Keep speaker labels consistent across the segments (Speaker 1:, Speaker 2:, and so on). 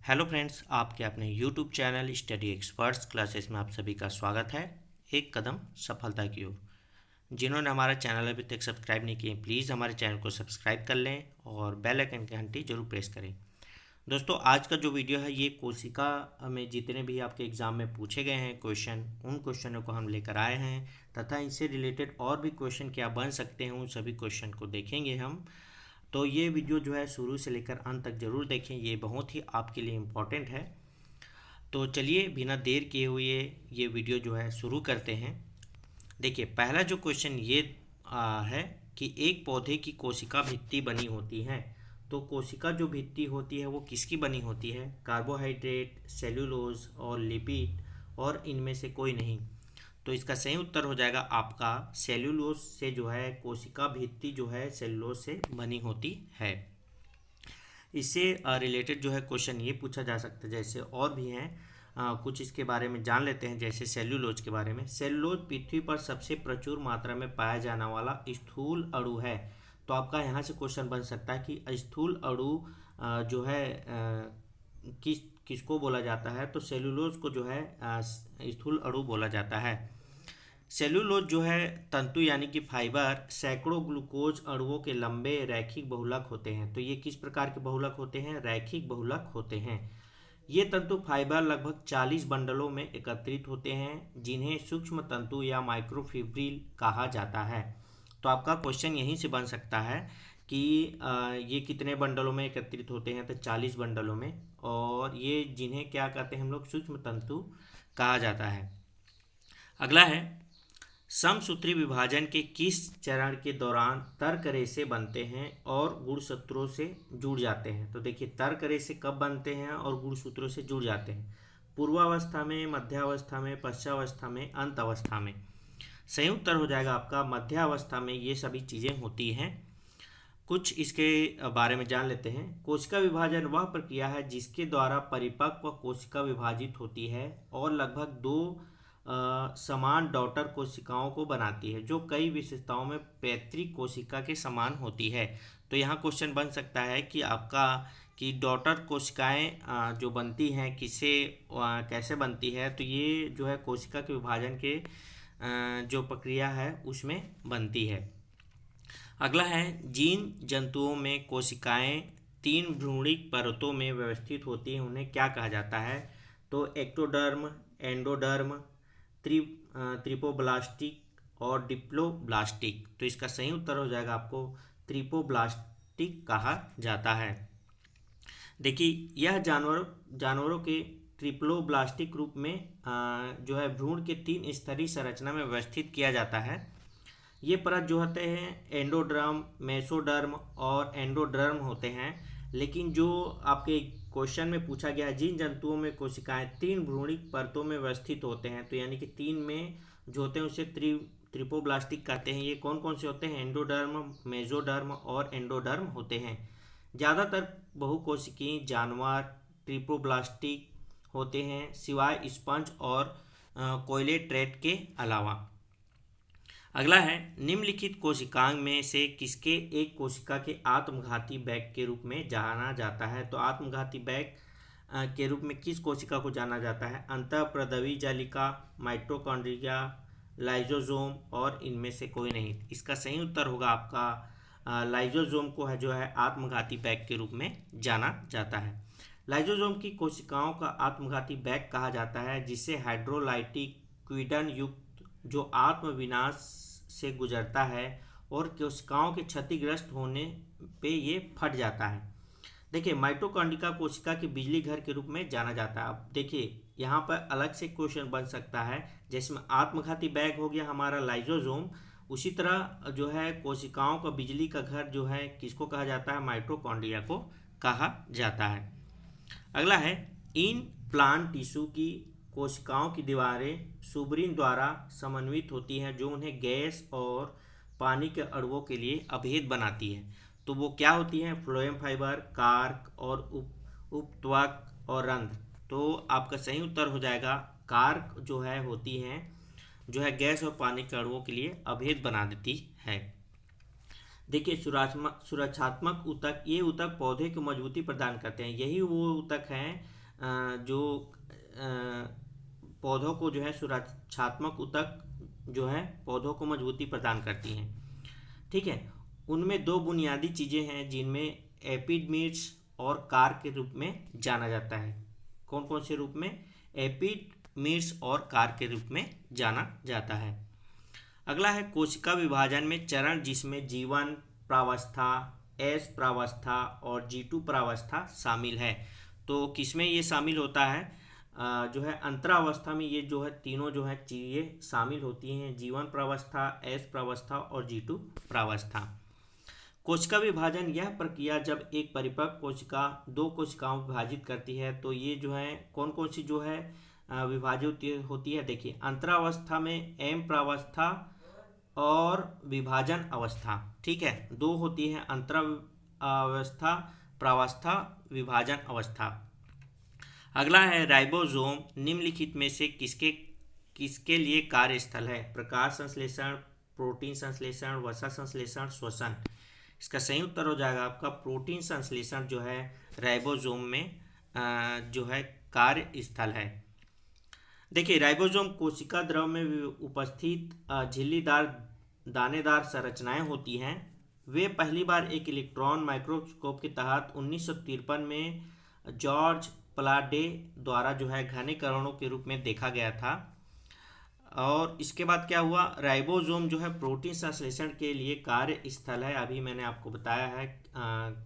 Speaker 1: Hello friends, आपके अपने YouTube channel study experts classes में आप सभी का स्वागत है। एक कदम सफलता की ओर। जिन्होंने हमारा चैनल अभी तक सब्सक्राइब नहीं किए, प्लीज़ हमारे चैनल को सब्सक्राइब कर लें और बेल आइकन की घंटी जरूर प्रेस करें। दोस्तों, आज का जो वीडियो है ये कोशिका में जितने भी आपके एग्ज़ाम में पूछे गए हैं क्वेश्चन, उन क्वेश्चनों को हम लेकर आए हैं तथा इनसे रिलेटेड और भी क्वेश्चन क्या बन सकते हैं उन सभी क्वेश्चन को देखेंगे हम। तो ये वीडियो जो है शुरू से लेकर अंत तक ज़रूर देखें, ये बहुत ही आपके लिए इम्पोर्टेंट है। तो चलिए बिना देर किए हुए ये वीडियो जो है शुरू करते हैं। देखिए, पहला जो क्वेश्चन ये है कि एक पौधे की कोशिका भित्ति बनी होती है। तो कोशिका जो भित्ति होती है वो किसकी बनी होती है? कार्बोहाइड्रेट, सेल्यूलोज और लिपिड, और इनमें से कोई नहीं। तो इसका सही उत्तर हो जाएगा आपका सेल्यूलोज से जो है कोशिका भित्ति जो है सेल्यूलोज से बनी होती है। इससे रिलेटेड जो है क्वेश्चन ये पूछा जा सकता है, जैसे और भी हैं कुछ इसके बारे में जान लेते हैं। जैसे सेल्यूलोज के बारे में, सेल्यूलोज पृथ्वी पर सबसे प्रचुर मात्रा में पाया जाने वाला स्थूल अणु है। तो आपका यहाँ से क्वेश्चन बन सकता है कि स्थूल अणु जो है किसको बोला जाता है? तो सेल्यूलोज को जो है स्थूल अणु बोला जाता है। सेल्यूलोज जो है तंतु यानी कि फाइबर सैकड़ों ग्लूकोज अणुओं के लंबे रैखिक बहुलक होते हैं। तो ये किस प्रकार के बहुलक होते हैं? रैखिक बहुलक होते हैं। ये तंतु फाइबर लगभग 40 बंडलों में एकत्रित होते हैं, जिन्हें सूक्ष्म तंतु या माइक्रोफिब्रिल कहा जाता है। तो आपका क्वेश्चन यहीं से बन सकता है कि ये कितने बंडलों में एकत्रित होते हैं? तो 40 बंडलों में, और ये जिन्हें क्या कहते हैं हम लोग? सूक्ष्म तंतु कहा जाता है। अगला है, समसूत्री विभाजन के किस चरण के दौरान तर्क रेशे बनते हैं और गुणसूत्रों से जुड़ जाते हैं? तो देखिए, तर्क रेशे कब बनते हैं और गुणसूत्रों से जुड़ जाते हैं? पूर्वावस्था में, मध्यावस्था में, पश्चावस्था में, अंत अवस्था में। सही उत्तर हो जाएगा आपका मध्यावस्था में ये सभी चीज़ें होती हैं। कुछ इसके बारे में जान लेते हैं। कोशिका विभाजन वह प्रक्रिया है जिसके द्वारा परिपक्व कोशिका विभाजित होती है और लगभग दो समान डॉटर कोशिकाओं को बनाती है, जो कई विशेषताओं में पैतृक कोशिका के समान होती है। तो यहाँ क्वेश्चन बन सकता है कि आपका कि डॉटर कोशिकाएं जो बनती हैं किससे कैसे बनती है? तो ये जो है कोशिका के विभाजन के जो प्रक्रिया है उसमें बनती है। अगला है, जीन जंतुओं में कोशिकाएं 3 भ्रूणिक परतों में व्यवस्थित होती हैं, उन्हें क्या कहा जाता है? तो एक्टोडर्म, एंडोडर्म, ट्रिपोब्लास्टिक और डिप्लोब्लास्टिक। तो इसका सही उत्तर हो जाएगा आपको ट्रिपोब्लास्टिक कहा जाता है। देखिए, यह जानवरों के ट्रिप्लोब्लास्टिक रूप में जो है भ्रूण के 3 स्तरीय संरचना में व्यवस्थित किया जाता है। ये परत जो होते हैं एंडोडर्म, मेसोडर्म और एंडोडर्म होते हैं। लेकिन जो आपके क्वेश्चन में पूछा गया है, जिन जंतुओं में कोशिकाएं 3 भ्रूणिक परतों में व्यवस्थित होते हैं, तो यानी कि 3 में जो होते हैं उसे ट्रिपोब्लास्टिक कहते हैं। ये कौन कौन से होते हैं? एंडोडर्म, मेसोडर्म और एंडोडर्म होते हैं। ज़्यादातर बहुकोशिकीय जानवर ट्रिपोब्लास्टिक होते हैं, सिवाय स्पंज और कोयलेट्रेट के अलावा। अगला है, निम्नलिखित कोशिकांग में से किसके एक कोशिका के आत्मघाती बैग के रूप में जाना जाता है? तो आत्मघाती बैग के रूप में किस कोशिका को जाना जाता है? अंतःप्रदवी जालिका, माइटोकॉन्ड्रिया, लाइजोसोम और इनमें से कोई नहीं। इसका सही उत्तर होगा आपका लाइजोसोम को है जो है आत्मघाती बैग के रूप में जाना जाता है। लाइजोसोम की कोशिकाओं का आत्मघाती बैग कहा जाता है, जिसे हाइड्रोलाइटिक क्विडन युक्त जो आत्मविनाश से गुजरता है और कोशिकाओं के क्षतिग्रस्त होने पे ये फट जाता है। देखिए, माइटोकॉन्ड्रिया कोशिका के बिजली घर के रूप में जाना जाता है। अब देखिए, यहाँ पर अलग से क्वेश्चन बन सकता है, जिसमें आत्मघाती बैग हो गया हमारा लाइजोसोम, उसी तरह जो है कोशिकाओं का बिजली का घर जो है किसको कहा जाता है? माइटोकॉन्ड्रिया को कहा जाता है। अगला है, इन प्लांट टिश्यू की कोशिकाओं की दीवारें सुबरिन द्वारा समन्वित होती हैं, जो उन्हें गैस और पानी के अणुओं के लिए अभेद बनाती है। तो वो क्या होती हैं? फ्लोएम फाइबर, कार्क और उपत्वक और रंध्र। तो आपका सही उत्तर हो जाएगा कार्क जो है होती हैं जो है गैस और पानी के अणुओं के लिए अभेद बना देती है। देखिए, सुरक्षात्मक ऊतक, ये ऊतक पौधे को मजबूती प्रदान करते हैं। यही वो ऊतक हैं जो पौधों को जो है सुरक्षात्मक ऊतक जो है पौधों को मजबूती प्रदान करती हैं। ठीक है, उनमें दो बुनियादी चीज़ें हैं जिनमें एपिडर्मिस और कार के रूप में जाना जाता है। कौन कौन से रूप में? एपिडर्मिस और कार के रूप में जाना जाता है। अगला है कोशिका विभाजन में चरण, जिसमें G1 प्रावस्था, S प्रावस्था और G2 प्रावस्था शामिल है। तो किसमें ये शामिल होता है? जो है अंतरावस्था में ये जो है तीनों जो है चीज़ें शामिल होती हैं, G1 प्रावस्था, S प्रावस्था और G2 प्रावस्था। कोशिका विभाजन यह प्रक्रिया जब एक परिपक्व कोशिका दो कोशिकाओं में विभाजित करती है, तो ये जो है कौन कौन सी जो है विभाजित होती है। देखिए, अंतरावस्था में M प्रावस्था और विभाजन अवस्था। ठीक है, दो होती है, अंतरावस्था, प्रावस्था, विभाजन अवस्था। अगला है राइबोसोम निम्नलिखित में से किसके किसके लिए कार्यस्थल है? प्रकाश संश्लेषण, प्रोटीन संश्लेषण, वसा संश्लेषण, श्वसन। इसका सही उत्तर हो जाएगा आपका प्रोटीन संश्लेषण जो है राइबोसोम में जो है कार्यस्थल है। देखिए, राइबोसोम कोशिका द्रव में उपस्थित झिल्लीदार दानेदार संरचनाएं होती हैं। वे पहली बार एक इलेक्ट्रॉन माइक्रोस्कोप के तहत 1953 में जॉर्ज प्लाडे द्वारा जो है घनीकरणों के रूप में देखा गया था। और इसके बाद क्या हुआ? राइबोसोम जो है प्रोटीन संश्लेषण के लिए कार्यस्थल है। अभी मैंने आपको बताया है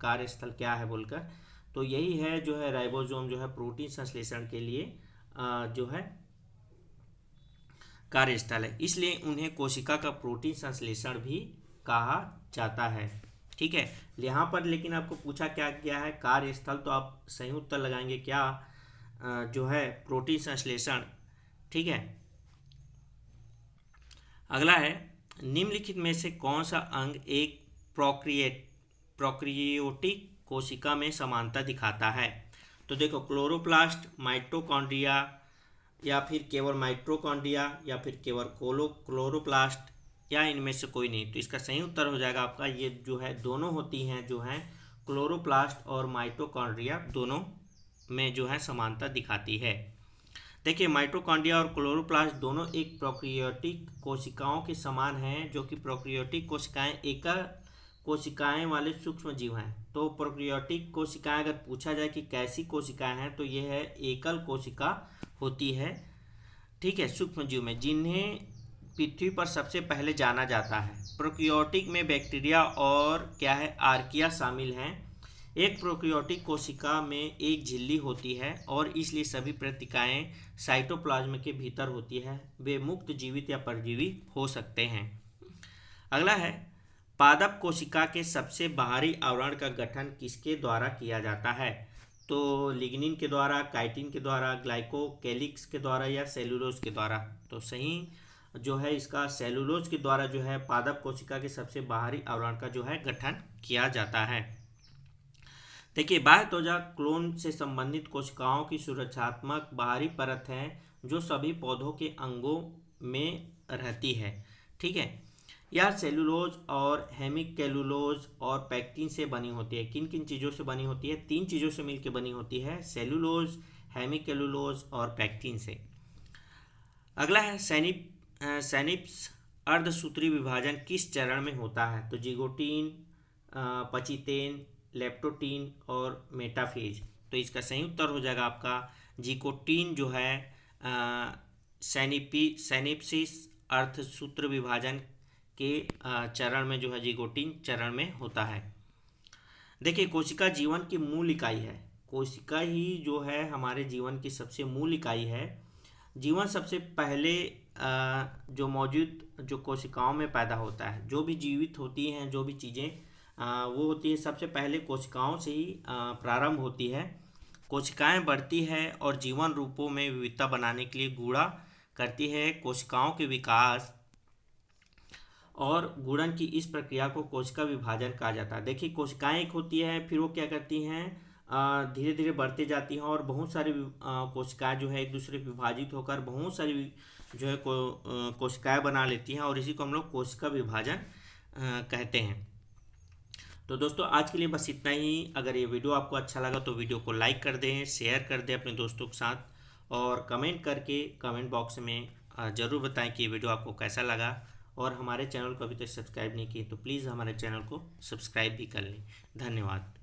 Speaker 1: कार्यस्थल क्या है बोलकर, तो यही है जो है राइबोसोम जो है प्रोटीन संश्लेषण के लिए जो है कार्यस्थल है, इसलिए उन्हें कोशिका का प्रोटीन संश्लेषण भी कहा जाता है। ठीक है, यहाँ पर लेकिन आपको पूछा क्या गया है? कार्यस्थल, तो आप सही उत्तर लगाएंगे क्या? जो है प्रोटीन संश्लेषण। ठीक है, अगला है निम्नलिखित में से कौन सा अंग एक प्रोक्रियोटिक कोशिका में समानता दिखाता है? तो देखो, क्लोरोप्लास्ट, माइटोकॉन्ड्रिया, या फिर केवल माइटोकॉन्ड्रिया, या फिर केवल क्लोरोप्लास्ट, या इनमें से कोई नहीं। तो इसका सही उत्तर हो जाएगा आपका ये जो है दोनों होती हैं, जो हैं क्लोरोप्लास्ट और माइटोकॉन्ड्रिया, दोनों में जो है समानता दिखाती है। देखिए, माइटोकॉन्ड्रिया और क्लोरोप्लास्ट दोनों एक प्रोक्रियोटिक कोशिकाओं के समान हैं, जो कि प्रोक्रियोटिक कोशिकाएं एकल कोशिकाएं वाले सूक्ष्म जीव हैं। तो प्रोक्रियोटिक कोशिकाएं अगर पूछा जाए कि कैसी कोशिकाएं हैं, तो ये है एकल कोशिका होती है। ठीक है, सूक्ष्म जीव में, जिन्हें पृथ्वी पर सबसे पहले जाना जाता है। प्रोक्रियोटिक में बैक्टीरिया और क्या है आर्किया शामिल हैं। एक प्रोक्रियोटिक कोशिका में एक झिल्ली होती है और इसलिए सभी प्रक्रियाएं साइटोप्लाज्म के भीतर होती है। वे मुक्त जीवित या परजीवी हो सकते हैं। अगला है पादप कोशिका के सबसे बाहरी आवरण का गठन किसके द्वारा किया जाता है? तो लिग्निन के द्वारा, काइटिन के द्वारा, ग्लाइकोकेलिक्स के द्वारा, या सेलुलोज के द्वारा। तो सही जो है इसका सेलुलोज के द्वारा जो है पादप कोशिका के सबसे बाहरी आवरण का जो है गठन किया जाता है। देखिए, बाह्य त्वचा क्लोन से संबंधित कोशिकाओं की सुरक्षात्मक बाहरी परत है जो सभी पौधों के अंगों में रहती है। ठीक है, यह सेलुलोज और हेमिकेलुलोज और पैक्टिन से बनी होती है। किन किन चीज़ों से बनी होती है? 3 चीज़ों से मिलकर बनी होती है, सेलुलोज, हेमिकेलुलोज और पैक्टिन से। अगला है सैनिप्स अर्धसूत्री विभाजन किस चरण में होता है? तो जिगोटीन, पचितेन, लेप्टोटीन और मेटाफेज। तो इसका सही उत्तर हो जाएगा आपका जिगोटीन जो है सैनिप्सिस अर्धसूत्र विभाजन के चरण में जो है जिगोटीन चरण में होता है। देखिए, कोशिका जीवन की मूल इकाई है। कोशिका ही जो है हमारे जीवन की सबसे मूल इकाई है। जीवन सबसे पहले जो मौजूद जो कोशिकाओं में पैदा होता है। जो भी जीवित होती हैं, जो भी चीज़ें वो होती है, सबसे पहले कोशिकाओं से ही प्रारंभ होती है। कोशिकाएं बढ़ती है और जीवन रूपों में विविधता बनाने के लिए गुणा करती है। कोशिकाओं के विकास और गुणन की इस प्रक्रिया को कोशिका विभाजन कहा जाता है। देखिए, कोशिकाएं एक होती है, फिर वो क्या करती हैं, धीरे धीरे बढ़ती जाती हैं और बहुत सारी कोशिकाएं जो है एक दूसरे विभाजित होकर बहुत सारी जो है कोशिकाएं बना लेती हैं, और इसी को हम लोग कोशिका विभाजन कहते हैं। तो दोस्तों आज के लिए बस इतना ही। अगर ये वीडियो आपको अच्छा लगा तो वीडियो को लाइक कर दें, शेयर कर दें अपने दोस्तों के साथ, और कमेंट करके कमेंट बॉक्स में ज़रूर बताएं कि ये वीडियो आपको कैसा लगा। और हमारे चैनल को अभी तक सब्सक्राइब नहीं किए तो प्लीज़ हमारे चैनल को सब्सक्राइब भी कर लें। धन्यवाद।